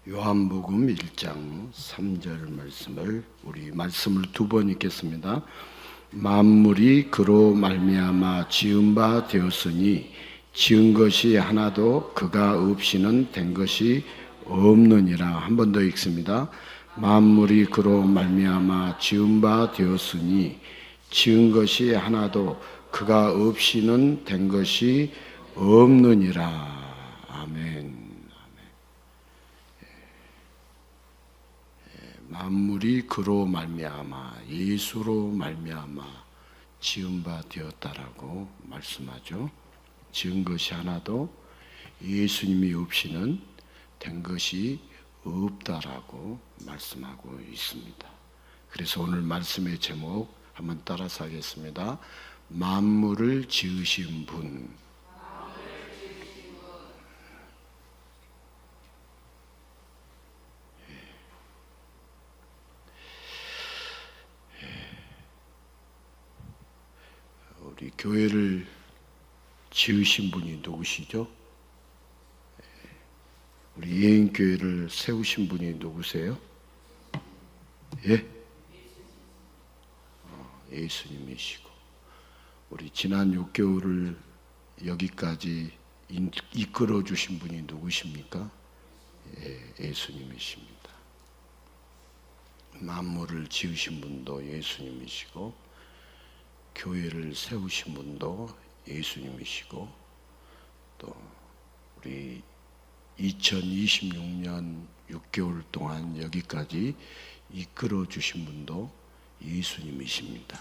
요한복음 1장 3절 말씀을 우리 말씀을 두 번 읽겠습니다. 만물이 그로 말미암아 지은 바 되었으니 지은 것이 하나도 그가 없이는 된 것이 없느니라. 한 번 더 읽습니다. 만물이 그로 말미암아 지은 바 되었으니 지은 것이 하나도 그가 없이는 된 것이 없느니라. 아멘. 만물이 그로 말미암아 예수로 말미암아 지은 바 되었다라고 말씀하죠. 지은 것이 하나도 예수님이 없이는 된 것이 없다라고 말씀하고 있습니다. 그래서 오늘 말씀의 제목 한번 따라서 하겠습니다. 만물을 지으신 분. 우리 교회를 지으신 분이 누구시죠? 우리 예인교회를 세우신 분이 누구세요? 예? 예수님이시고, 우리 지난 6개월을 여기까지 이끌어 주신 분이 누구십니까? 예수님이십니다. 만물을 지으신 분도 예수님이시고 교회를 세우신 분도 예수님이시고, 또 우리 2026년 6개월 동안 여기까지 이끌어 주신 분도 예수님이십니다.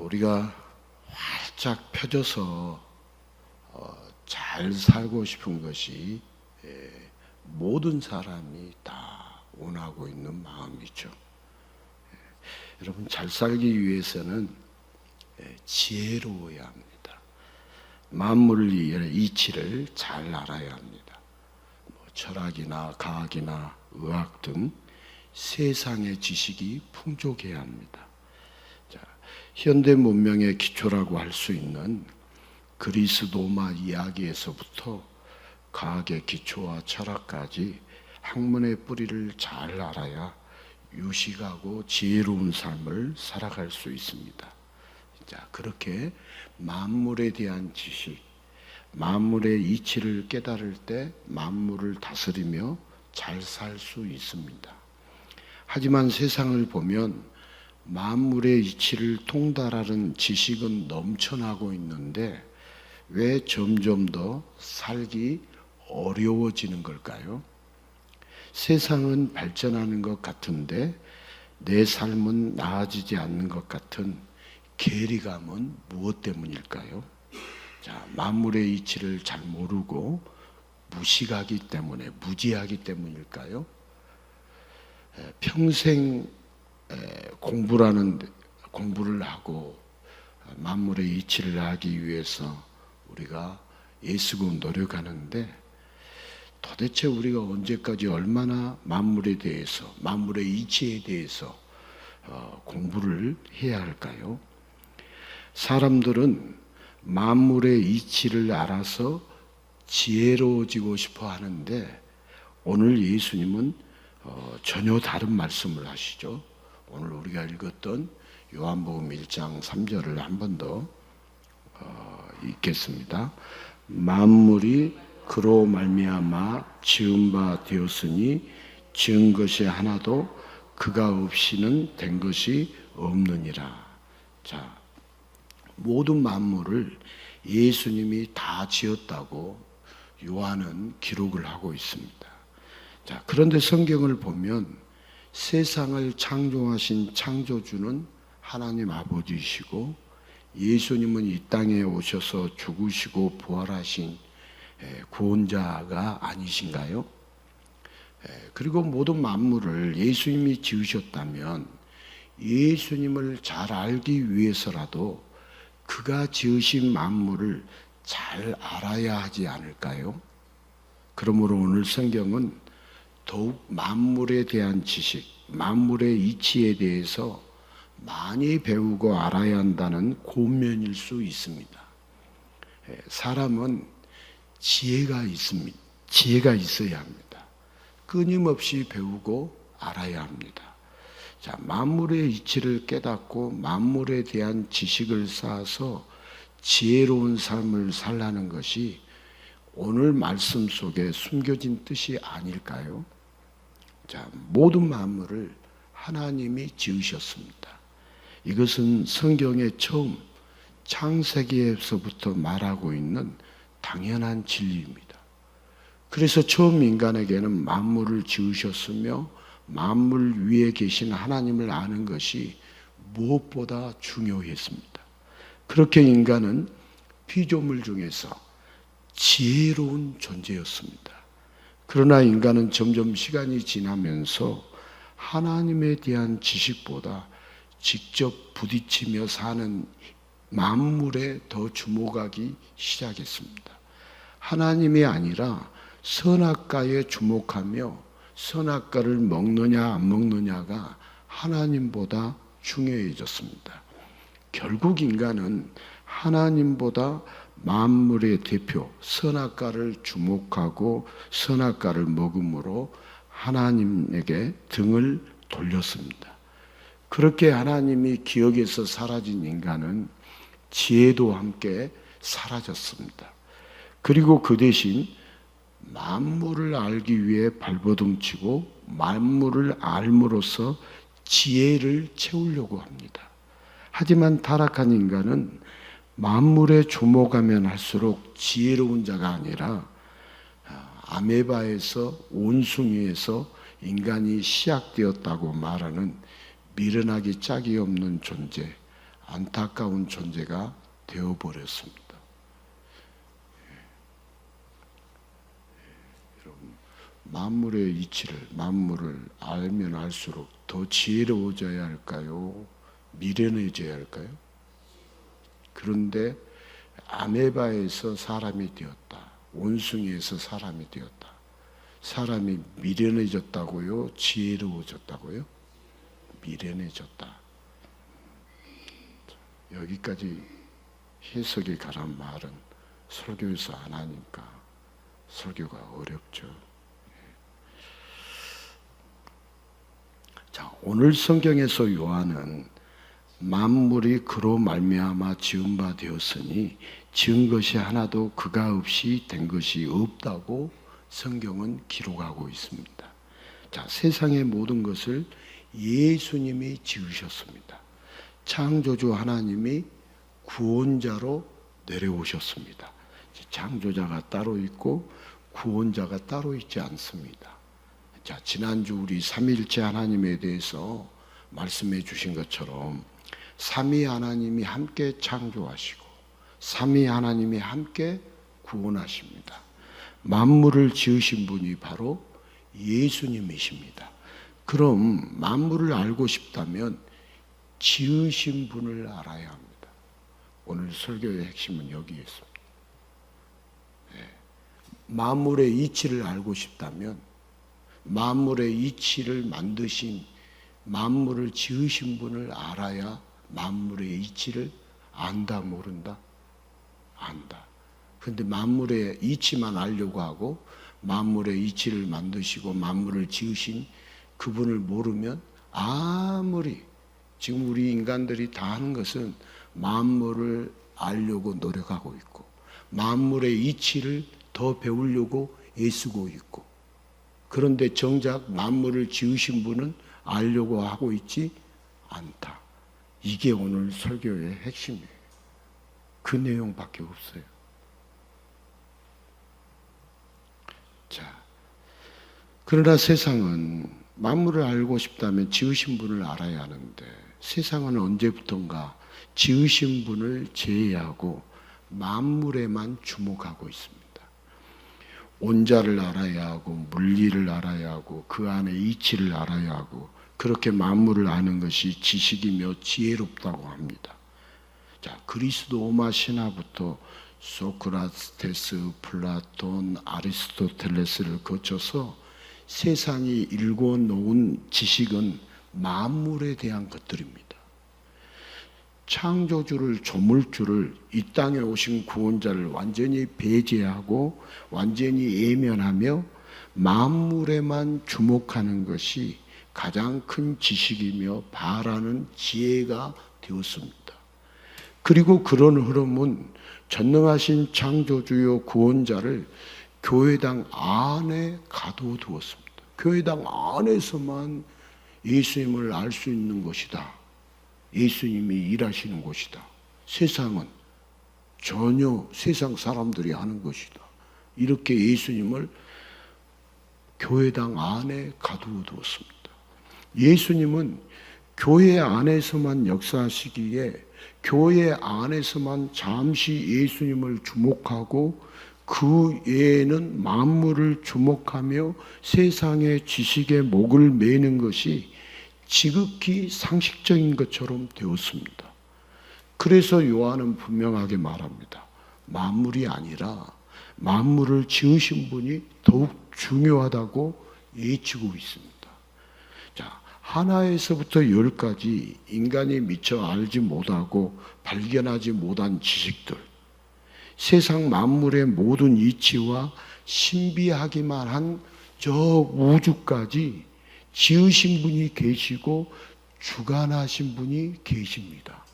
우리가 활짝 펴져서 잘 살고 싶은 것이 모든 사람이 다 원하고 있는 마음이죠. 여러분, 잘 살기 위해서는 지혜로워야 합니다. 만물의 이치를 잘 알아야 합니다. 철학이나 과학이나 의학 등 세상의 지식이 풍족해야 합니다. 자, 현대 문명의 기초라고 할 수 있는 그리스 로마 이야기에서부터 과학의 기초와 철학까지 학문의 뿌리를 잘 알아야 유식하고 지혜로운 삶을 살아갈 수 있습니다. 자, 그렇게 만물에 대한 지식, 만물의 이치를 깨달을 때 만물을 다스리며 잘 살 수 있습니다. 하지만 세상을 보면 만물의 이치를 통달하는 지식은 넘쳐나고 있는데 왜 점점 더 살기 어려워지는 걸까요? 세상은 발전하는 것 같은데 내 삶은 나아지지 않는 것 같은 괴리감은 무엇 때문일까요? 자, 만물의 이치를 잘 모르고 무식하기 때문에, 무지하기 때문일까요? 평생 공부를 하고 만물의 이치를 하기 위해서 우리가 애쓰고 노력하는데 도대체 우리가 언제까지 얼마나 만물에 대해서, 만물의 이치에 대해서 공부를 해야 할까요? 사람들은 만물의 이치를 알아서 지혜로워지고 싶어 하는데 오늘 예수님은 전혀 다른 말씀을 하시죠. 오늘 우리가 읽었던 요한복음 1장 3절을 한 번 더 읽겠습니다. 만물이 그로 말미암아 지은 바 되었으니 지은 것이 하나도 그가 없이는 된 것이 없느니라. 자, 모든 만물을 예수님이 다 지었다고 요한은 기록을 하고 있습니다. 자, 그런데 성경을 보면 세상을 창조하신 창조주는 하나님 아버지이시고 예수님은 이 땅에 오셔서 죽으시고 부활하신 구원자가 아니신가요? 그리고 모든 만물을 예수님이 지으셨다면 예수님을 잘 알기 위해서라도 그가 지으신 만물을 잘 알아야 하지 않을까요? 그러므로 오늘 성경은 더욱 만물에 대한 지식, 만물의 이치에 대해서 많이 배우고 알아야 한다는 권면일 수 있습니다. 사람은 지혜가 있습니다. 지혜가 있어야 합니다. 끊임없이 배우고 알아야 합니다. 자, 만물의 이치를 깨닫고 만물에 대한 지식을 쌓아서 지혜로운 삶을 살라는 것이 오늘 말씀 속에 숨겨진 뜻이 아닐까요? 자, 모든 만물을 하나님이 지으셨습니다. 이것은 성경의 처음 창세기에서부터 말하고 있는 당연한 진리입니다. 그래서 처음 인간에게는 만물을 지으셨으며 만물 위에 계신 하나님을 아는 것이 무엇보다 중요했습니다. 그렇게 인간은 피조물 중에서 지혜로운 존재였습니다. 그러나 인간은 점점 시간이 지나면서 하나님에 대한 지식보다 직접 부딪히며 사는 만물에 더 주목하기 시작했습니다. 하나님이 아니라 선악과에 주목하며 선악과를 먹느냐 안 먹느냐가 하나님보다 중요해졌습니다. 결국 인간은 하나님보다 만물의 대표 선악과를 주목하고 선악과를 먹음으로 하나님에게 등을 돌렸습니다. 그렇게 하나님이 기억에서 사라진 인간은 지혜도 함께 사라졌습니다. 그리고 그 대신 만물을 알기 위해 발버둥치고 만물을 알므로써 지혜를 채우려고 합니다. 하지만 타락한 인간은 만물에 주목하면 할수록 지혜로운 자가 아니라 아메바에서 원숭이에서 인간이 시작되었다고 말하는 미련하기 짝이 없는 존재, 안타까운 존재가 되어버렸습니다. 만물의 이치를, 만물을 알면 알수록 더 지혜로워져야 할까요? 미련해져야 할까요? 그런데 아메바에서 사람이 되었다. 원숭이에서 사람이 되었다. 사람이 미련해졌다고요? 지혜로워졌다고요? 미련해졌다. 여기까지 해석이 가란 말은 설교에서 안 하니까 설교가 어렵죠. 자, 오늘 성경에서 요한은 만물이 그로 말미암아 지은 바 되었으니 지은 것이 하나도 그가 없이 된 것이 없다고 성경은 기록하고 있습니다. 자, 세상의 모든 것을 예수님이 지으셨습니다. 창조주 하나님이 구원자로 내려오셨습니다. 창조자가 따로 있고 구원자가 따로 있지 않습니다. 자, 지난주 우리 삼위일체 하나님에 대해서 말씀해 주신 것처럼 삼위 하나님이 함께 창조하시고 삼위 하나님이 함께 구원하십니다. 만물을 지으신 분이 바로 예수님이십니다. 그럼 만물을 알고 싶다면 지으신 분을 알아야 합니다. 오늘 설교의 핵심은 여기에 있습니다. 만물의 이치를 알고 싶다면 만물의 이치를 만드신 만물을 지으신 분을 알아야 만물의 이치를 안다 모른다? 안다. 그런데 만물의 이치만 알려고 하고 만물의 이치를 만드시고 만물을 지으신 그분을 모르면 아무리 지금 우리 인간들이 다 하는 것은 만물을 알려고 노력하고 있고 만물의 이치를 더 배우려고 애쓰고 있고 그런데 정작 만물을 지으신 분은 알려고 하고 있지 않다. 이게 오늘 설교의 핵심이에요. 그 내용밖에 없어요. 자, 그러나 세상은 만물을 알고 싶다면 지으신 분을 알아야 하는데 세상은 언제부턴가 지으신 분을 제외하고 만물에만 주목하고 있습니다. 온자를 알아야 하고 물리를 알아야 하고 그 안에 이치를 알아야 하고 그렇게 만물을 아는 것이 지식이며 지혜롭다고 합니다. 자, 그리스도로마 신화부터 소크라테스, 플라톤, 아리스토텔레스를 거쳐서 세상이 일궈 놓은 지식은 만물에 대한 것들입니다. 창조주를, 조물주를, 이 땅에 오신 구원자를 완전히 배제하고 완전히 외면하며 만물에만 주목하는 것이 가장 큰 지식이며 바라는 지혜가 되었습니다. 그리고 그런 흐름은 전능하신 창조주요 구원자를 교회당 안에 가둬두었습니다. 교회당 안에서만 예수님을 알 수 있는 것이다. 예수님이 일하시는 곳이다. 세상은 전혀 세상 사람들이 하는 것이다. 이렇게 예수님을 교회당 안에 가두어 두었습니다. 예수님은 교회 안에서만 역사하시기에 교회 안에서만 잠시 예수님을 주목하고 그 외에는 만물을 주목하며 세상의 지식에 목을 매는 것이 지극히 상식적인 것처럼 되었습니다. 그래서 요한은 분명하게 말합니다. 만물이 아니라 만물을 지으신 분이 더욱 중요하다고 외치고 있습니다. 자, 하나에서부터 열까지 인간이 미처 알지 못하고 발견하지 못한 지식들, 세상 만물의 모든 이치와 신비하기만 한 저 우주까지 지으신 분이 계시고 주관하신 분이 계십니다.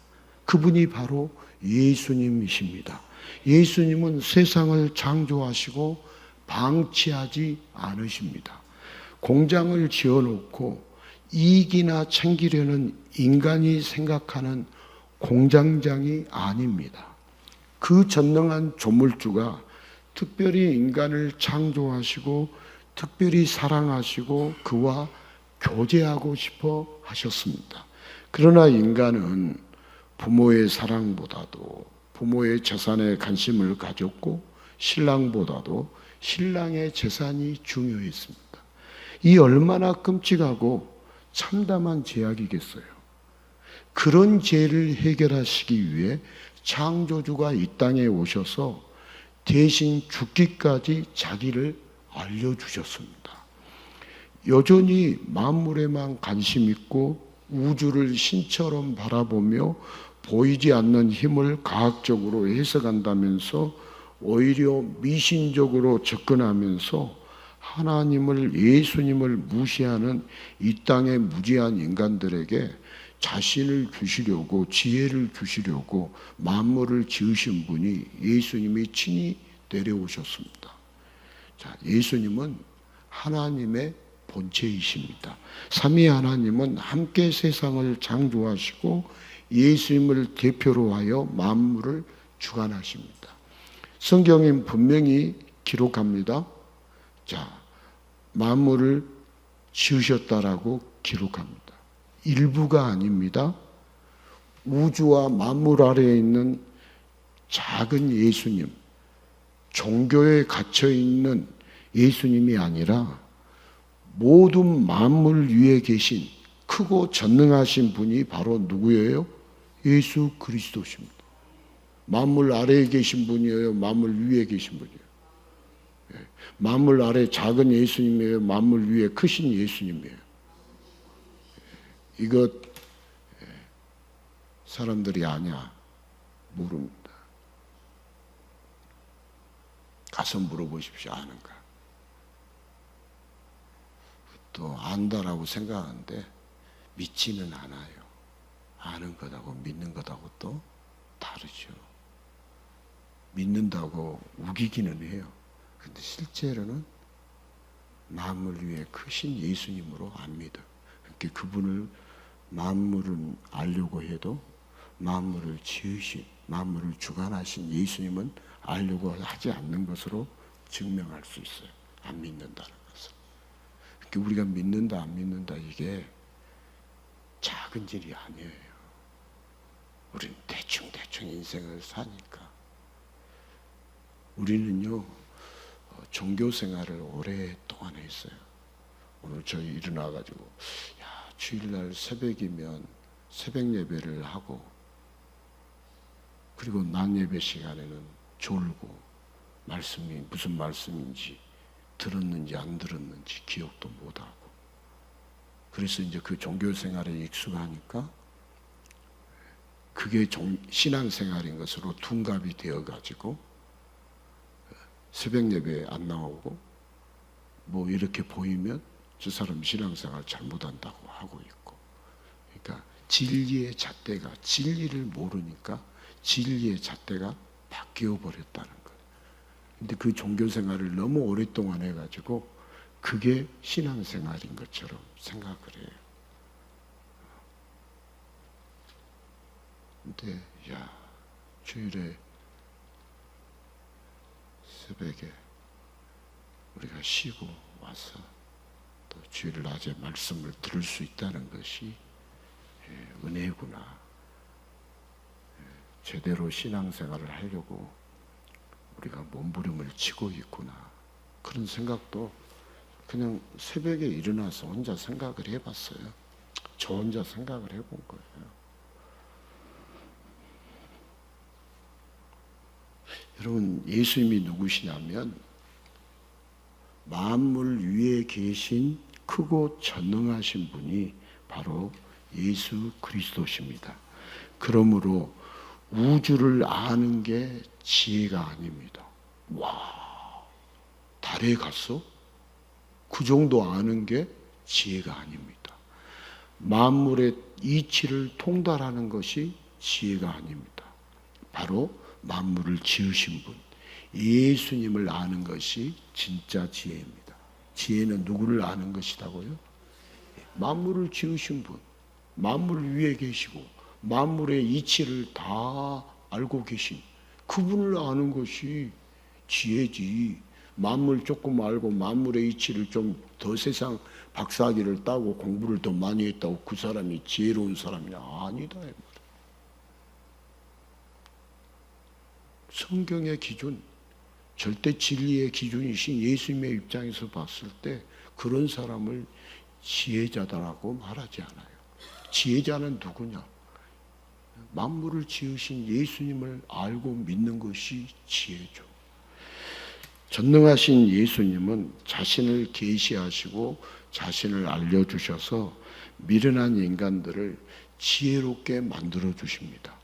그분이 바로 예수님이십니다. 예수님은 세상을 창조하시고 방치하지 않으십니다. 공장을 지어놓고 이익이나 챙기려는 인간이 생각하는 공장장이 아닙니다. 그 전능한 조물주가 특별히 인간을 창조하시고 특별히 사랑하시고 그와 교제하고 싶어 하셨습니다. 그러나 인간은 부모의 사랑보다도 부모의 재산에 관심을 가졌고 신랑보다도 신랑의 재산이 중요했습니다. 이 얼마나 끔찍하고 참담한 죄악이겠어요. 그런 죄를 해결하시기 위해 창조주가 이 땅에 오셔서 대신 죽기까지 자기를 알려주셨습니다. 여전히 만물에만 관심 있고 우주를 신처럼 바라보며 보이지 않는 힘을 과학적으로 해석한다면서 오히려 미신적으로 접근하면서 하나님을, 예수님을 무시하는 이 땅의 무지한 인간들에게 자신을 주시려고, 지혜를 주시려고 만물을 지으신 분이 예수님이 친히 내려오셨습니다. 자, 예수님은 하나님의 본체이십니다. 삼위 하나님은 함께 세상을 창조하시고 예수님을 대표로 하여 만물을 주관하십니다. 성경은 분명히 기록합니다. 자, 만물을 지으셨다라고 기록합니다. 일부가 아닙니다. 우주와 만물 아래에 있는 작은 예수님, 종교에 갇혀 있는 예수님이 아니라 모든 만물 위에 계신 크고 전능하신 분이 바로 누구예요? 예수 그리스도십니다. 만물 아래에 계신 분이에요? 만물 위에 계신 분이에요? 만물 아래 작은 예수님이에요? 만물 위에 크신 예수님이에요? 이것 사람들이 아냐? 모릅니다. 가서 물어보십시오. 아는가? 또 안다라고 생각하는데 믿지는 않아요. 아는 것하고 믿는 것하고 또 다르죠. 믿는다고 우기기는 해요. 근데 실제로는 만물 위에 크신 예수님으로 압니다. 그러니까 그분을 만물을 알려고 해도 만물을 지으신, 만물을 주관하신 예수님은 알려고 하지 않는 것으로 증명할 수 있어요. 안 믿는다는 것을. 그러니까 우리가 믿는다 안 믿는다 이게 작은 일이 아니에요. 우리는 대충 인생을 사니까. 우리는요 종교 생활을 오랫동안 했어요. 오늘 저희 일어나가지고 주일날 새벽이면 새벽 예배를 하고 그리고 낮 예배 시간에는 졸고 말씀이 무슨 말씀인지 들었는지 안 들었는지 기억도 못하고 그래서 이제 그 종교 생활에 익숙하니까 그게 신앙생활인 것으로 둔갑이 되어가지고 새벽 예배에 안 나오고 뭐 이렇게 보이면 저 사람 신앙생활 잘못한다고 하고 있고, 그러니까 진리의 잣대가, 진리를 모르니까 진리의 잣대가 바뀌어 버렸다는 거예요. 근데 그 종교생활을 너무 오랫동안 해가지고 그게 신앙생활인 것처럼 생각을 해요. 근데 주일에 새벽에 우리가 쉬고 와서 또 주일 낮에 말씀을 들을 수 있다는 것이 은혜구나. 제대로 신앙생활을 하려고 우리가 몸부림을 치고 있구나. 그런 생각도 그냥 새벽에 일어나서 혼자 생각을 해봤어요. 저 혼자 생각을 해본 거예요. 여러분, 예수님이 누구시냐면 만물 위에 계신 크고 전능하신 분이 바로 예수 그리스도십니다. 그러므로 우주를 아는 게 지혜가 아닙니다. 와, 달에 갔어? 그 정도 아는 게 지혜가 아닙니다. 만물의 이치를 통달하는 것이 지혜가 아닙니다. 바로 만물을 지으신 분, 예수님을 아는 것이 진짜 지혜입니다. 지혜는 누구를 아는 것이라고요? 만물을 지으신 분, 만물 위에 계시고 만물의 이치를 다 알고 계신 그분을 아는 것이 지혜지. 만물 조금 알고 만물의 이치를 좀 더 세상 박사학위를 따고 공부를 더 많이 했다고 그 사람이 지혜로운 사람이 아니다. 성경의 기준, 절대 진리의 기준이신 예수님의 입장에서 봤을 때 그런 사람을 지혜자다라고 말하지 않아요. 지혜자는 누구냐? 만물을 지으신 예수님을 알고 믿는 것이 지혜죠. 전능하신 예수님은 자신을 계시하시고 자신을 알려주셔서 미련한 인간들을 지혜롭게 만들어 주십니다.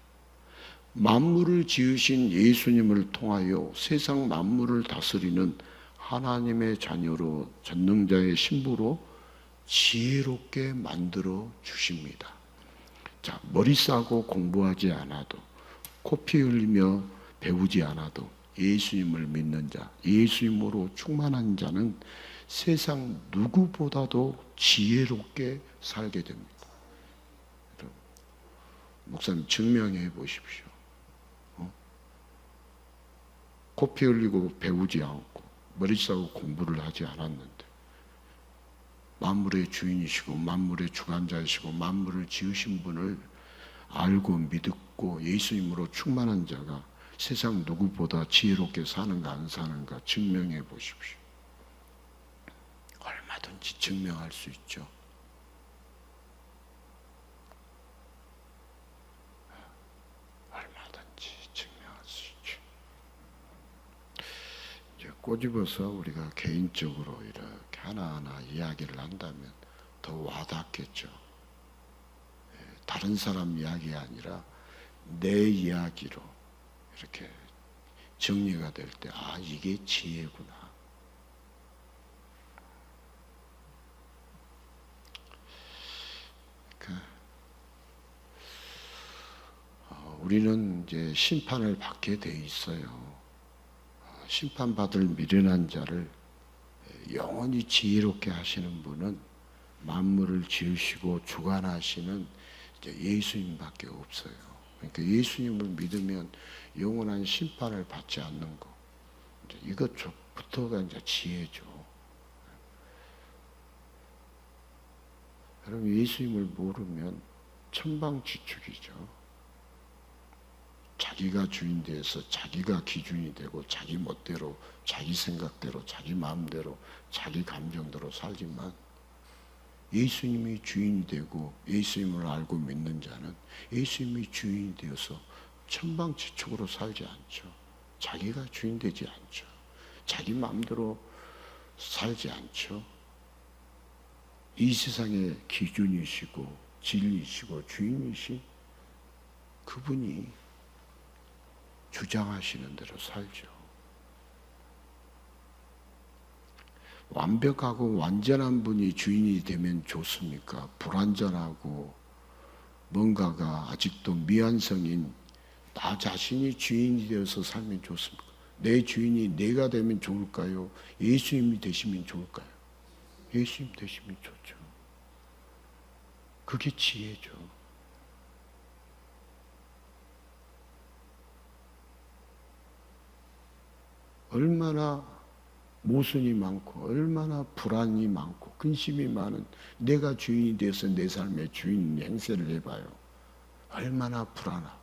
만물을 지으신 예수님을 통하여 세상 만물을 다스리는 하나님의 자녀로 전능자의 신부로 지혜롭게 만들어 주십니다. 자, 머리 싸고 공부하지 않아도, 코피 흘리며 배우지 않아도 예수님을 믿는 자, 예수님으로 충만한 자는 세상 누구보다도 지혜롭게 살게 됩니다. 목사님 증명해 보십시오. 코피 흘리고 배우지 않고 머리 싸고 공부를 하지 않았는데 만물의 주인이시고 만물의 주관자이시고 만물을 지으신 분을 알고 믿고 예수님으로 충만한 자가 세상 누구보다 지혜롭게 사는가 안 사는가 증명해 보십시오. 얼마든지 증명할 수 있죠. 얼마든지 증명할 수 있죠. 이제 꼬집어서 우리가 개인적으로 이렇게 하나하나 이야기를 한다면 더 와닿겠죠. 다른 사람 이야기 아니라 내 이야기로 이렇게 정리가 될 때, 아, 이게 지혜구나. 우리는 이제 심판을 받게 돼 있어요. 심판받을 미련한 자를 영원히 지혜롭게 하시는 분은 만물을 지으시고 주관하시는 이제 예수님밖에 없어요. 그러니까 예수님을 믿으면 영원한 심판을 받지 않는 거. 이것부터가 이제 지혜죠. 여러분, 예수님을 모르면 천방지축이죠. 자기가 주인 돼서 자기가 기준이 되고 자기 멋대로, 자기 생각대로, 자기 마음대로, 자기 감정대로 살지만 예수님이 주인이 되고 예수님을 알고 믿는 자는 예수님이 주인이 되어서 천방지축으로 살지 않죠. 자기가 주인 되지 않죠. 자기 마음대로 살지 않죠. 이 세상의 기준이시고 진리이시고 주인이신 그분이 주장하시는 대로 살죠. 완벽하고 완전한 분이 주인이 되면 좋습니까? 불완전하고 뭔가가 아직도 미완성인 나 자신이 주인이 되어서 살면 좋습니까? 내 주인이 내가 되면 좋을까요? 예수님이 되시면 좋을까요? 예수님 되시면 좋죠. 그게 지혜죠. 얼마나 모순이 많고 얼마나 불안이 많고 근심이 많은 내가 주인이 되어서 내 삶의 주인 행세를 해봐요. 얼마나 불안하고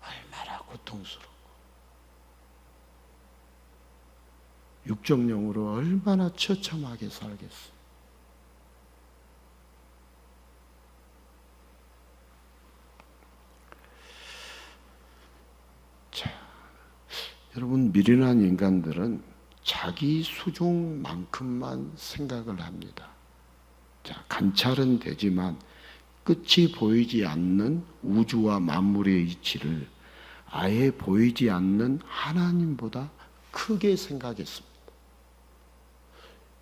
얼마나 고통스럽고 육정령으로 얼마나 처참하게 살겠어요. 자, 여러분 미련한 인간들은 자기 수종만큼만 생각을 합니다. 자, 관찰은 되지만 끝이 보이지 않는 우주와 만물의 이치를 아예 보이지 않는 하나님보다 크게 생각했습니다.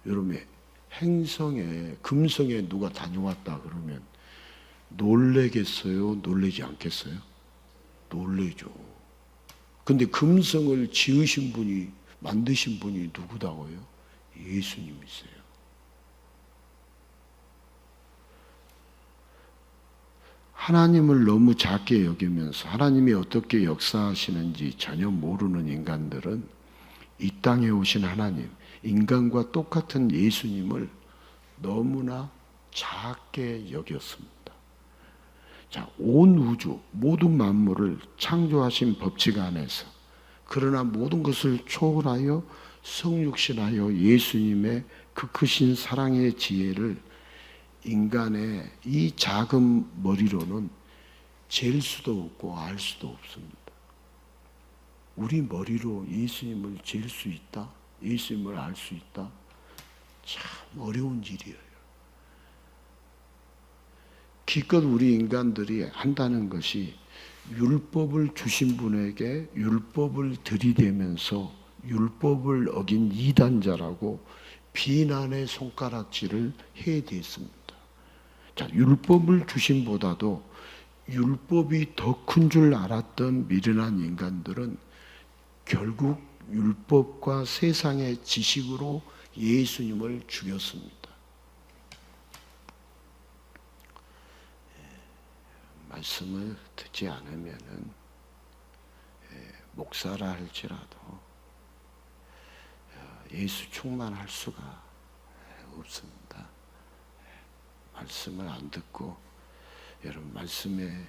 여러분, 행성에, 금성에 누가 다녀왔다 그러면 놀래겠어요? 놀래지 않겠어요? 놀래죠. 근데 금성을 지으신 분이, 만드신 분이 누구다고요? 예수님이세요. 하나님을 너무 작게 여기면서 하나님이 어떻게 역사하시는지 전혀 모르는 인간들은 이 땅에 오신 하나님, 인간과 똑같은 예수님을 너무나 작게 여겼습니다. 자, 온 우주, 모든 만물을 창조하신 법칙 안에서 그러나 모든 것을 초월하여 성육신하여 예수님의 그 크신 사랑의 지혜를 인간의 이 작은 머리로는 잴 수도 없고 알 수도 없습니다. 우리 머리로 예수님을 잴 수 있다? 예수님을 알 수 있다? 참 어려운 일이에요. 기껏 우리 인간들이 한다는 것이 율법을 주신 분에게 율법을 들이대면서 율법을 어긴 이단자라고 비난의 손가락질을 해댔습니다. 자, 율법을 주신 보다도 율법이 더 큰 줄 알았던 미련한 인간들은 결국 율법과 세상의 지식으로 예수님을 죽였습니다. 말씀을 듣지 않으면은 목사라 할지라도 예수 충만할 수가 없습니다. 말씀을 안 듣고 여러분 말씀에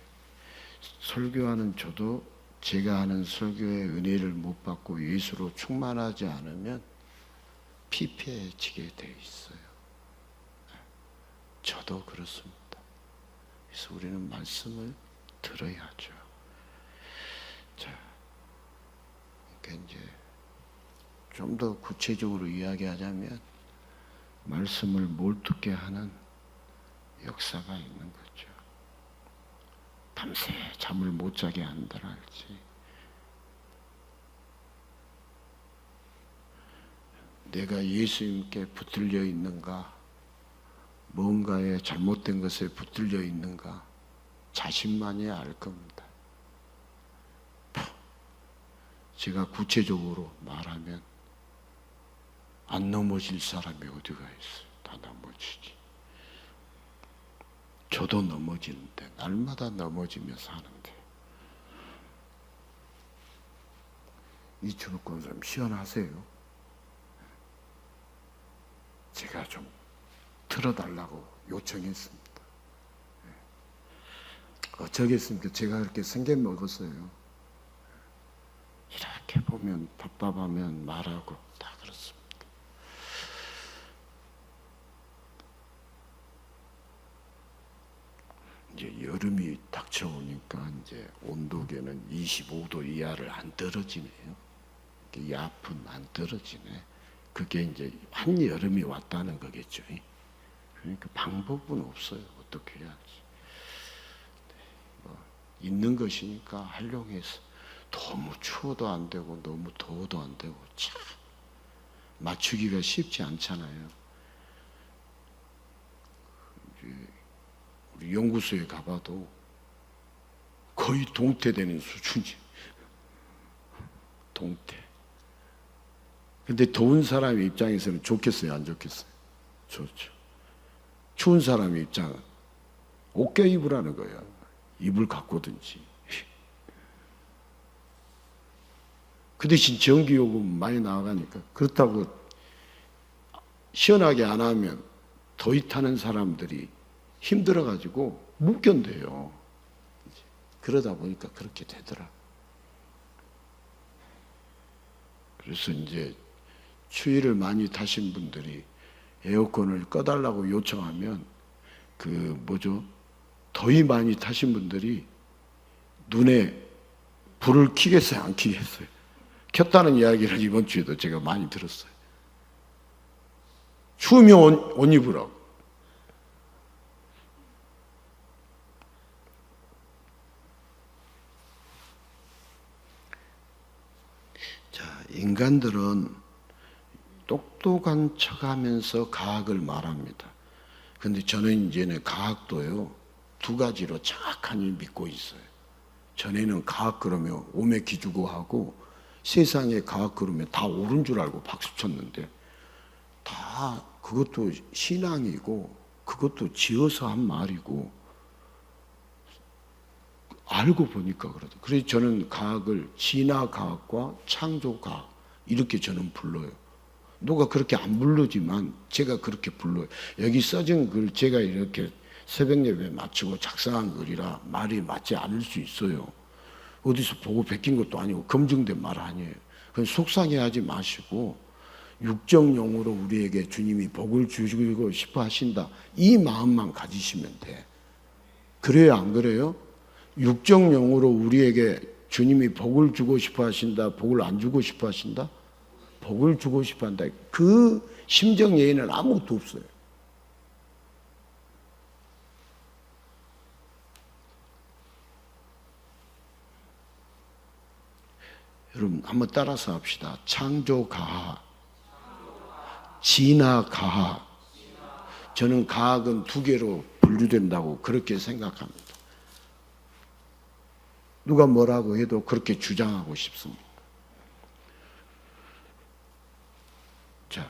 설교하는 저도 제가 하는 설교의 은혜를 못 받고 예수로 충만하지 않으면 피폐해지게 돼 있어요. 저도 그렇습니다. 그래서 우리는 말씀을 들어야죠. 자, 그러니까 이제 좀 더 구체적으로 이야기하자면 말씀을 몰두게 하는 역사가 있는 거죠. 밤새 잠을 못 자게 한다라 할지 내가 예수님께 붙들려 있는가 뭔가에 잘못된 것에 붙들려 있는가 자신만이 알 겁니다. 제가 구체적으로 말하면 안 넘어질 사람이 어디가 있어요? 다 넘어지지. 저도 넘어지는데 날마다 넘어지며 사는데 이춘욱 권사님 시원하세요? 제가 좀 틀어달라고 요청했습니다. 어쩌겠습니까? 제가 그렇게 생겨 먹었어요. 이렇게 보면 답답하면 말하고 다 그렇습니다. 이제 여름이 닥쳐오니까 이제 온도계는 25도 이하를 안 떨어지네요. 야픈 안 떨어지네. 그게 이제 한여름이 왔다는 거겠죠. 그러니까 방법은 없어요. 어떻게 해야지. 있는 것이니까 하려고 해서 너무 추워도 안 되고 너무 더워도 안 되고 참 맞추기가 쉽지 않잖아요. 우리 연구소에 가봐도 거의 동태되는 수준이 동태. 근데 더운 사람의 입장에서는 좋겠어요, 안 좋겠어요? 좋죠. 추운 사람의 입장은 옷 껴입으라는 거예요. 이불 갖고든지. 그 대신 전기요금 많이 나가니까 그렇다고 시원하게 안 하면 더위 타는 사람들이 힘들어가지고 못 견뎌요. 그러다 보니까 그렇게 되더라. 그래서 이제 추위를 많이 타신 분들이 에어컨을 꺼달라고 요청하면 더위 많이 타신 분들이 눈에 불을 켜겠어요, 안 켜겠어요? 켰다는 이야기를 이번 주에도 제가 많이 들었어요. 추우면 옷 입으라고. 자, 인간들은 똑똑한 척하면서 과학을 말합니다. 근데 저는 이제는 과학도요, 두 가지로 정확하게 믿고 있어요. 전에는 과학 그러면 오매 기주고 하고 세상에 과학 그러면 다 옳은 줄 알고 박수 쳤는데 다 그것도 신앙이고 그것도 지어서 한 말이고 알고 보니까 그러더라고요. 그래서 저는 과학을 진화과학과 창조과학 이렇게 저는 불러요. 누가 그렇게 안 부르지만 제가 그렇게 불러요. 여기 써진 글 제가 이렇게 새벽 예배 마치고 작성한 글이라 말이 맞지 않을 수 있어요. 어디서 보고 베낀 것도 아니고 검증된 말 아니에요. 그건 속상해하지 마시고 육정용으로 우리에게 주님이 복을 주시고 싶어 하신다. 이 마음만 가지시면 돼. 그래요, 안 그래요? 육정용으로 우리에게 주님이 복을 주고 싶어 하신다. 복을 안 주고 싶어 하신다. 복을 주고 싶어 한다. 그 심정 예의는 아무것도 없어요. 여러분 한번 따라서 합시다. 창조과학, 진화과학. 저는 과학은 두 개로 분류된다고 그렇게 생각합니다. 누가 뭐라고 해도 그렇게 주장하고 싶습니다. 자,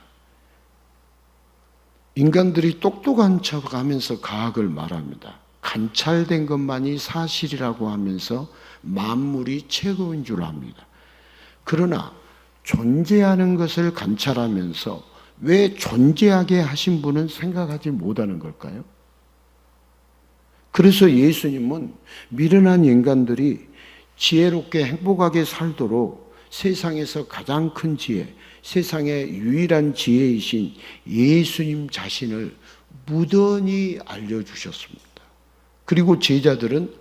인간들이 똑똑한 척하면서 과학을 말합니다. 관찰된 것만이 사실이라고 하면서 만물이 최고인 줄 압니다. 그러나 존재하는 것을 관찰하면서 왜 존재하게 하신 분은 생각하지 못하는 걸까요? 그래서 예수님은 미련한 인간들이 지혜롭게 행복하게 살도록 세상에서 가장 큰 지혜, 세상의 유일한 지혜이신 예수님 자신을 무던히 알려주셨습니다. 그리고 제자들은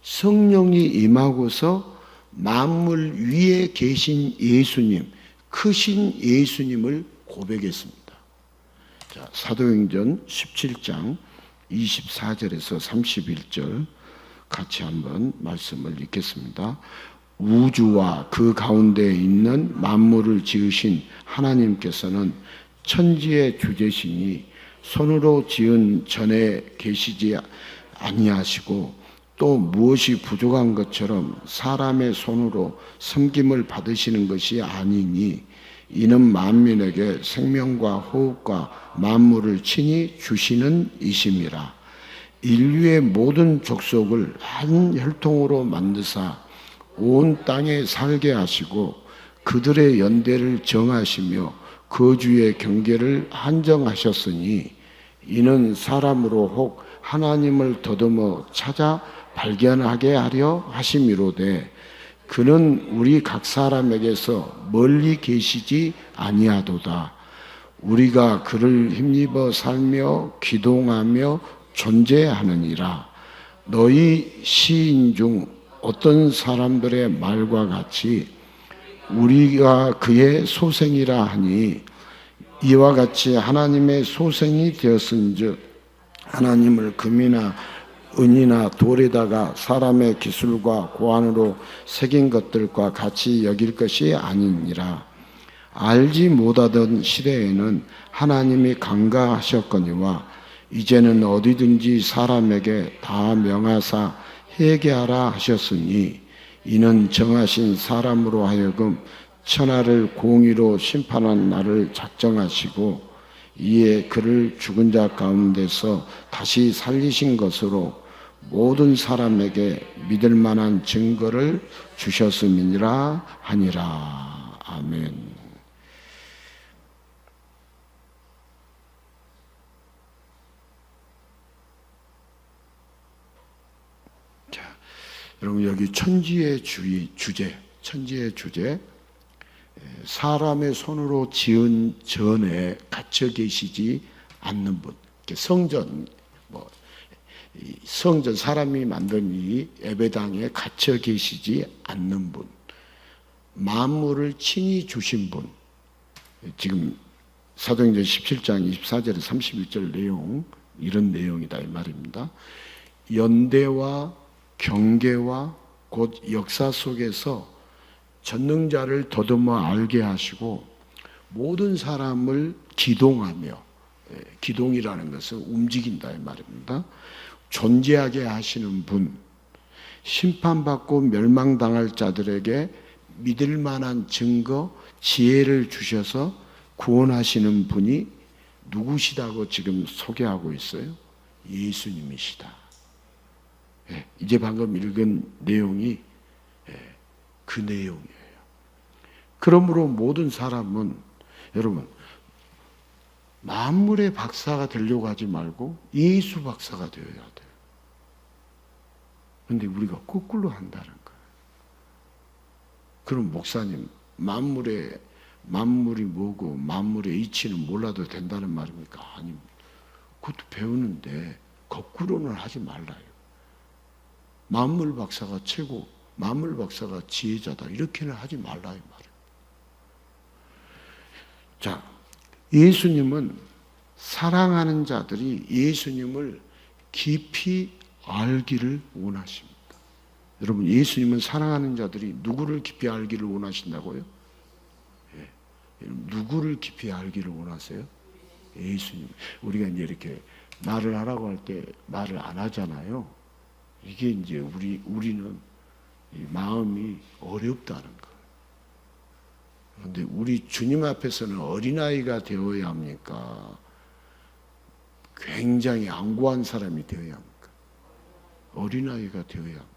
성령이 임하고서 만물 위에 계신 예수님, 크신 예수님을 고백했습니다. 자, 사도행전 17장 24절에서 31절 같이 한번 말씀을 읽겠습니다. 우주와 그 가운데 있는 만물을 지으신 하나님께서는 천지의 주제시니 손으로 지은 전에 계시지 아니하시고 또 무엇이 부족한 것처럼 사람의 손으로 섬김을 받으시는 것이 아니니 이는 만민에게 생명과 호흡과 만물을 친히 주시는 이심이라. 인류의 모든 족속을 한 혈통으로 만드사 온 땅에 살게 하시고 그들의 연대를 정하시며 거주의 경계를 한정하셨으니 이는 사람으로 혹 하나님을 더듬어 찾아 발견하게 하려 하심이로되 그는 우리 각 사람에게서 멀리 계시지 아니하도다. 우리가 그를 힘입어 살며 기동하며 존재하느니라. 너희 시인 중 어떤 사람들의 말과 같이 우리가 그의 소생이라 하니 이와 같이 하나님의 소생이 되었은즉 하나님을 금이나 은이나 돌에다가 사람의 기술과 고안으로 새긴 것들과 같이 여길 것이 아니니라. 알지 못하던 시대에는 하나님이 간과하셨거니와 이제는 어디든지 사람에게 다 명하사 회개하라 하셨으니 이는 정하신 사람으로 하여금 천하를 공의로 심판한 날을 작정하시고 이에 그를 죽은 자 가운데서 다시 살리신 것으로 모든 사람에게 믿을 만한 증거를 주셨음이니라 하니라. 아멘. 자, 여러분 여기 천지의 주제, 사람의 손으로 지은 전에 갇혀 계시지 않는 분. 성전, 성전 사람이 만든 이 예배당에 갇혀 계시지 않는 분. 만물을 친히 주신 분. 지금 사도행전 17장 24절에 31절 내용, 이런 내용이다 이 말입니다. 연대와 경계와 곧 역사 속에서 전능자를 더듬어 알게 하시고 모든 사람을 기동하며, 기동이라는 것은 움직인다 이 말입니다. 존재하게 하시는 분, 심판받고 멸망당할 자들에게 믿을 만한 증거, 지혜를 주셔서 구원하시는 분이 누구시다고 지금 소개하고 있어요? 예수님이시다. 이제 방금 읽은 내용이 그 내용이에요. 그러므로 모든 사람은 여러분 만물의 박사가 되려고 하지 말고 예수 박사가 되어야 돼요. 그런데 우리가 거꾸로 한다는 거예요. 그럼 목사님, 만물이 뭐고 만물의 이치는 몰라도 된다는 말입니까? 아닙니다. 그것도 배우는데 거꾸로는 하지 말라요. 만물 박사가 최고, 만물 박사가 지혜자다, 이렇게는 하지 말라 이 말이에요. 자, 예수님은 사랑하는 자들이 예수님을 깊이 알기를 원하십니다. 여러분, 예수님은 사랑하는 자들이 누구를 깊이 알기를 원하신다고요? 누구를 깊이 알기를 원하세요? 예수님. 우리가 이제 이렇게 말을 하라고 할 때 말을 안 하잖아요. 이게 이제 우리는 마음이 어렵다는 거예요. 그런데 우리 주님 앞에서는 어린아이가 되어야 합니까? 굉장히 안고한 사람이 되어야 합니까? 어린아이가 되어야 합니다.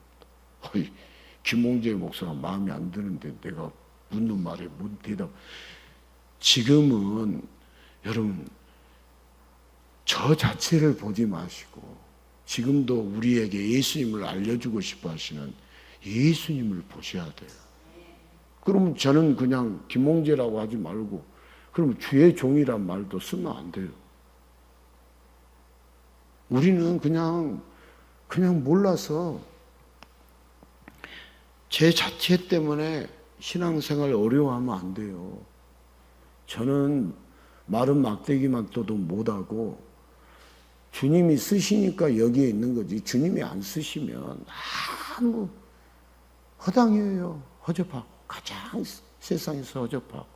김홍재 목사가 마음에 안 드는데 내가 묻는 말에 뭔 대답. 지금은 여러분 저 자체를 보지 마시고 지금도 우리에게 예수님을 알려주고 싶어 하시는 예수님을 보셔야 돼요. 그러면 저는 그냥 김홍재라고 하지 말고 그러면 주의 종이란 말도 쓰면 안 돼요. 우리는 그냥 몰라서 제 자체 때문에 신앙생활 어려워하면 안 돼요. 저는 마른 막대기만 떠도 못하고 주님이 쓰시니까 여기에 있는 거지 주님이 안 쓰시면 아무 허당이에요. 허접하고 가장 세상에서 허접하고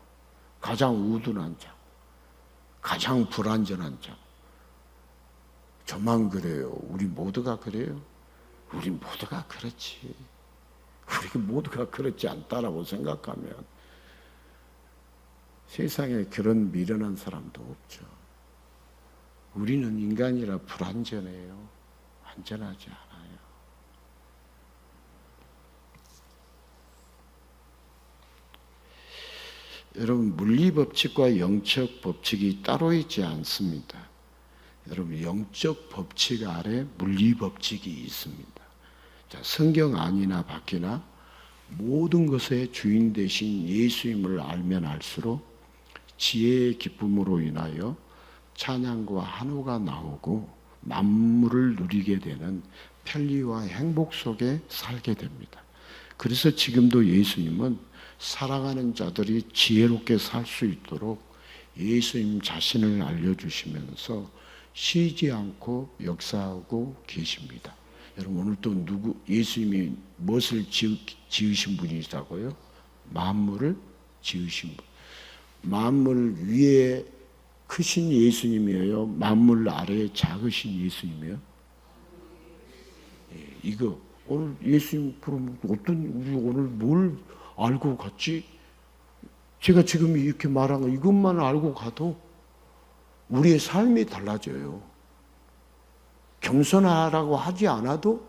가장 우둔한 자, 가장 불완전한 자. 저만 그래요. 우리 모두가 그래요. 우리 모두가 그렇지. 우리 모두가 그렇지 않다라고 생각하면 세상에 그런 미련한 사람도 없죠. 우리는 인간이라 불완전해요. 완전하지 않아요. 여러분, 물리법칙과 영적 법칙이 따로 있지 않습니다. 여러분, 영적 법칙 아래 물리법칙이 있습니다. 자, 성경 안이나 밖이나 모든 것의 주인 되신 예수님을 알면 알수록 지혜의 기쁨으로 인하여 찬양과 한호가 나오고 만물을 누리게 되는 편리와 행복 속에 살게 됩니다. 그래서 지금도 예수님은 사랑하는 자들이 지혜롭게 살 수 있도록 예수님 자신을 알려주시면서 쉬지 않고 역사하고 계십니다. 여러분 오늘 또 예수님이 무엇을 지으신 분이시다고요? 만물을 지으신 분. 만물 위에 크신 예수님이에요? 만물 아래에 작으신 예수님이에요? 이거 오늘 예수님 그럼 우리 오늘 뭘 알고 갔지? 제가 지금 이렇게 말한 거 이것만 알고 가도 우리의 삶이 달라져요. 겸손하라고 하지 않아도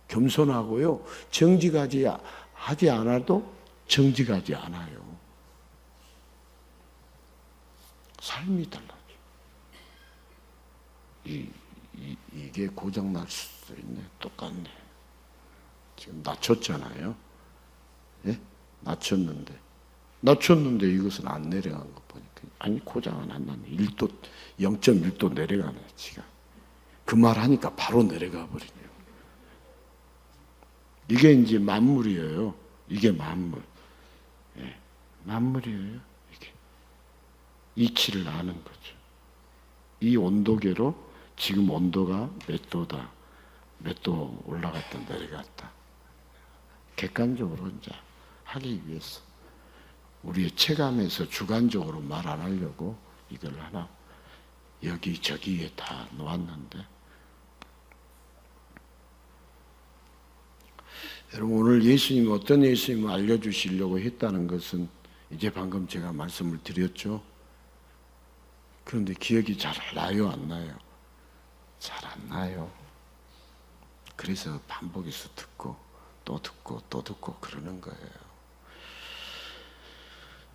겸손하고요. 정직하지 하지 않아도 정직하지 않아요. 삶이 달라져. 이게 고장날 수도 있네. 똑같네. 지금 낮췄잖아요. 예? 낮췄는데 이것은 안 내려간 거 보니까. 아니, 고장은 안 나네. 1도, 0.1도 내려가네, 지가. 그 말 하니까 바로 내려가 버리네요. 이게 이제 만물이에요. 이게 만물. 예, 만물이에요. 이게. 이치를 아는 거죠. 이 온도계로 지금 온도가 몇 도다. 몇 도 올라갔다 내려갔다. 객관적으로 이제 하기 위해서. 우리의 체감에서 주관적으로 말 안 하려고 이걸 하나 여기저기에 다 놓았는데, 여러분 오늘 예수님이 어떤 예수님을 알려주시려고 했다는 것은 이제 방금 제가 말씀을 드렸죠. 그런데 기억이 잘 나요, 안 나요? 잘 안 나요. 그래서 반복해서 듣고 또 듣고 또 듣고 그러는 거예요.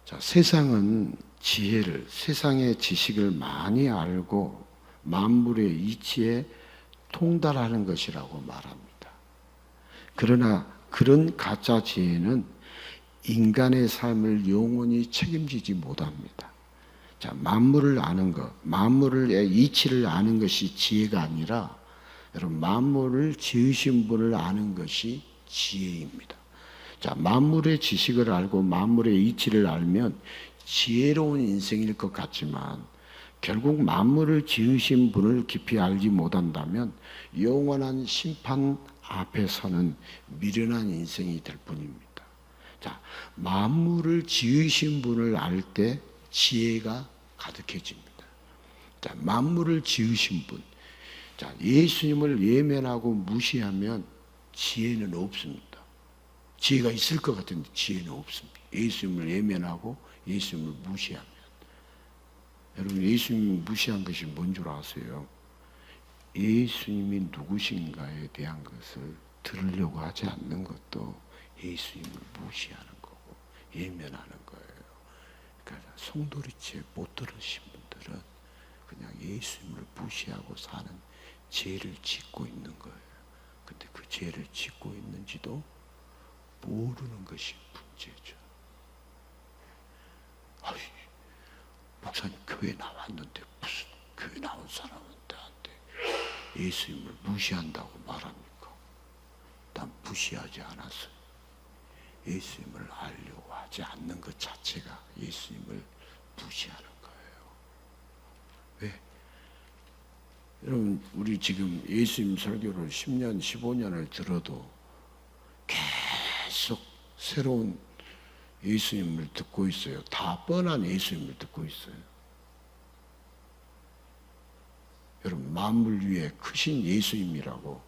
자, 세상은 세상의 지식을 많이 알고 만물의 이치에 통달하는 것이라고 말합니다. 그러나 그런 가짜 지혜는 인간의 삶을 영원히 책임지지 못합니다. 자, 만물을 아는 것, 만물의 이치를 아는 것이 지혜가 아니라 여러분 만물을 지으신 분을 아는 것이 지혜입니다. 자, 만물의 지식을 알고 만물의 이치를 알면 지혜로운 인생일 것 같지만 결국 만물을 지으신 분을 깊이 알지 못한다면 영원한 심판 앞에서는 미련한 인생이 될 뿐입니다. 자, 만물을 지으신 분을 알 때 지혜가 가득해집니다. 자, 만물을 지으신 분. 자, 예수님을 외면하고 무시하면 지혜는 없습니다. 지혜가 있을 것 같은데 지혜는 없습니다. 예수님을 외면하고 예수님을 무시하면. 여러분, 예수님을 무시한 것이 뭔 줄 아세요? 예수님이 누구신가에 대한 것을 들으려고 하지 않는 것도 예수님을 무시하는 거고 외면하는 거예요. 그러니까 송도리째 못 들으신 분들은 그냥 예수님을 무시하고 사는 죄를 짓고 있는 거예요. 근데 그 죄를 짓고 있는지도 모르는 것이 문제죠. 아이, 목사님 교회 나왔는데 무슨 교회 나온 사람한테 예수님을 무시한다고 말합니까? 난 무시하지 않았어요. 예수님을 알려고 하지 않는 것 자체가 예수님을 무시하는 거예요. 왜? 여러분, 우리 지금 예수님 설교를 10년, 15년을 들어도 계속 새로운 예수님을 듣고 있어요. 다 뻔한 예수님을 듣고 있어요. 여러분, 만물 위에 크신 예수님이라고